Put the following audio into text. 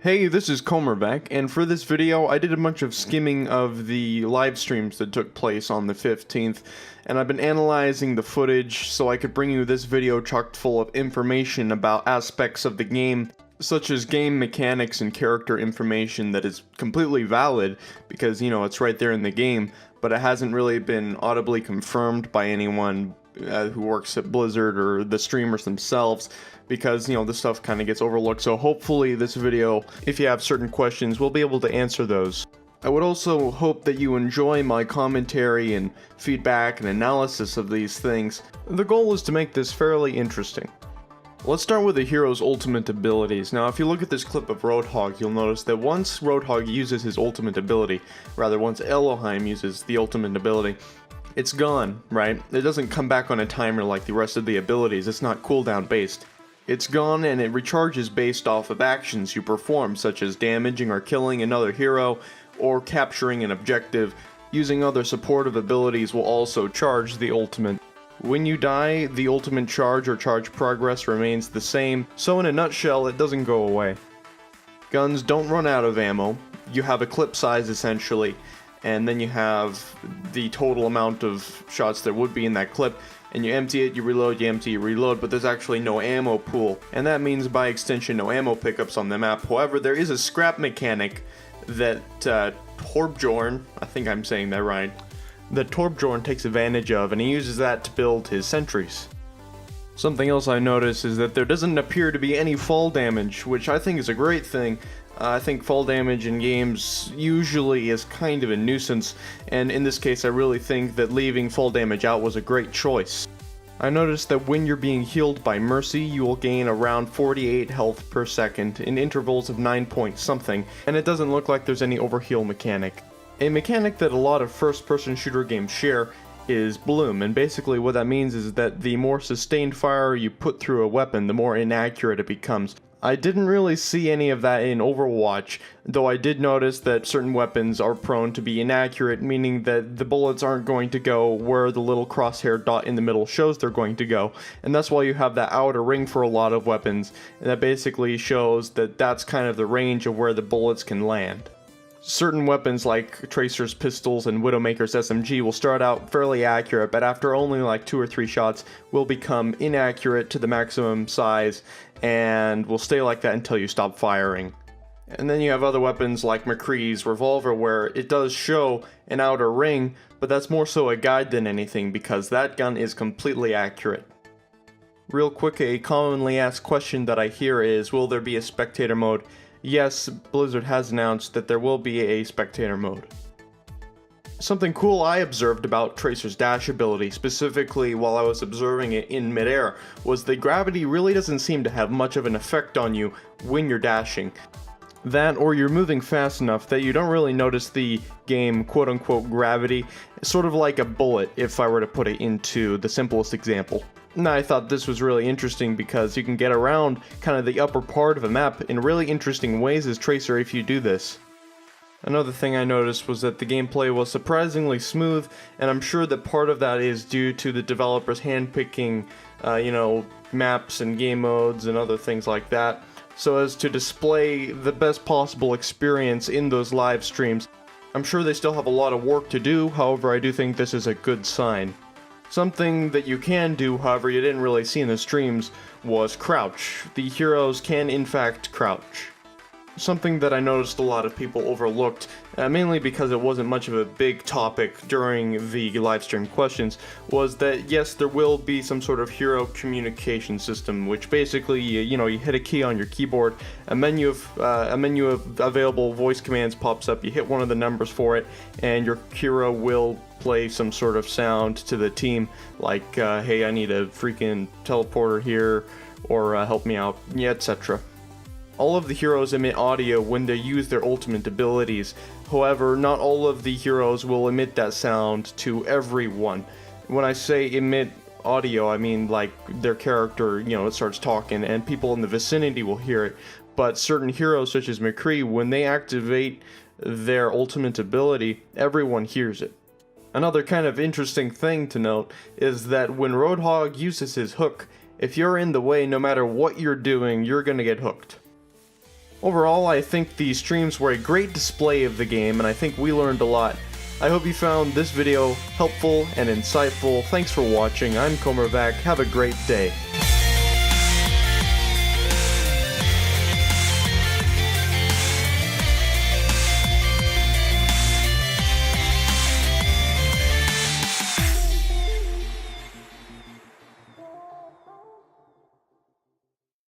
Hey, this is Cohmervac, and for this video I did a bunch of skimming of the live streams that took place on the 15th, and I've been analyzing the footage so I could bring you this video chock full of information about aspects of the game, such as game mechanics and character information that is completely valid because, you know, it's right there in the game, but it hasn't really been audibly confirmed by anyone who works at Blizzard or the streamers themselves, because, you know, this stuff kind of gets overlooked. So hopefully this video, if you have certain questions, we'll be able to answer those. I would also hope that you enjoy my commentary and feedback and analysis of these things. The goal is to make this fairly interesting. Let's start with the hero's ultimate abilities. Now, if you look at this clip of Roadhog, you'll notice that once Roadhog uses his ultimate ability, rather once Ellohime uses the ultimate ability, it's gone, right? It doesn't come back on a timer like the rest of the abilities. It's not cooldown based. It's gone and it recharges based off of actions you perform, such as damaging or killing another hero or capturing an objective. Using other supportive abilities will also charge the ultimate. When you die, the ultimate charge or charge progress remains the same, so in a nutshell, it doesn't go away. Guns don't run out of ammo. You have a clip size essentially, and then you have the total amount of shots there would be in that clip, and you empty it, you reload, you empty, you reload, but there's actually no ammo pool, and that means by extension no ammo pickups on the map. However, there is a scrap mechanic that Torbjorn, I think I'm saying that right, that Torbjorn takes advantage of, and he uses that to build his sentries. Something else I noticed is that there doesn't appear to be any fall damage, which I think is a great thing. I think fall damage in games usually is kind of a nuisance, and in this case I really think that leaving fall damage out was a great choice. I noticed that when you're being healed by Mercy, you will gain around 48 health per second in intervals of 9 point something, and it doesn't look like there's any overheal mechanic. A mechanic that a lot of first-person shooter games share is bloom, and basically what that means is that the more sustained fire you put through a weapon, the more inaccurate it becomes. I didn't really see any of that in Overwatch, though I did notice that certain weapons are prone to be inaccurate, meaning that the bullets aren't going to go where the little crosshair dot in the middle shows they're going to go, and that's why you have that outer ring for a lot of weapons, and that basically shows that that's kind of the range of where the bullets can land. Certain weapons like Tracer's pistols and Widowmaker's SMG will start out fairly accurate, but after only like 2 or 3 shots will become inaccurate to the maximum size and will stay like that until you stop firing. And then you have other weapons like McCree's revolver, where it does show an outer ring, but that's more so a guide than anything because that gun is completely accurate. Real quick, a commonly asked question that I hear is, will there be a spectator mode? Yes, Blizzard has announced that there will be a spectator mode. Something cool I observed about Tracer's dash ability, specifically while I was observing it in midair, was that gravity really doesn't seem to have much of an effect on you when you're dashing. That, or you're moving fast enough that you don't really notice the game quote-unquote gravity, sort of like a bullet if I were to put it into the simplest example. Now, I thought this was really interesting because you can get around kind of the upper part of a map in really interesting ways as Tracer if you do this. Another thing I noticed was that the gameplay was surprisingly smooth, and I'm sure that part of that is due to the developers handpicking, maps and game modes and other things like that, so as to display the best possible experience in those live streams. I'm sure they still have a lot of work to do, however I do think this is a good sign. Something that you can do, however, you didn't really see in the streams, was crouch. The heroes can in fact crouch. Something that I noticed a lot of people overlooked, mainly because it wasn't much of a big topic during the livestream questions, was that yes, there will be some sort of hero communication system, which basically, you hit a key on your keyboard, a menu of available voice commands pops up, you hit one of the numbers for it, and your hero will play some sort of sound to the team, like, hey, I need a freaking teleporter here, or help me out, yeah, etc. All of the heroes emit audio when they use their ultimate abilities. However, not all of the heroes will emit that sound to everyone. When I say emit audio, I mean like their character, it starts talking and people in the vicinity will hear it. But certain heroes such as McCree, when they activate their ultimate ability, everyone hears it. Another kind of interesting thing to note is that when Roadhog uses his hook, if you're in the way, no matter what you're doing, you're gonna get hooked. Overall, I think the streams were a great display of the game, and I think we learned a lot. I hope you found this video helpful and insightful. Thanks for watching. I'm Cohmervac. Have a great day.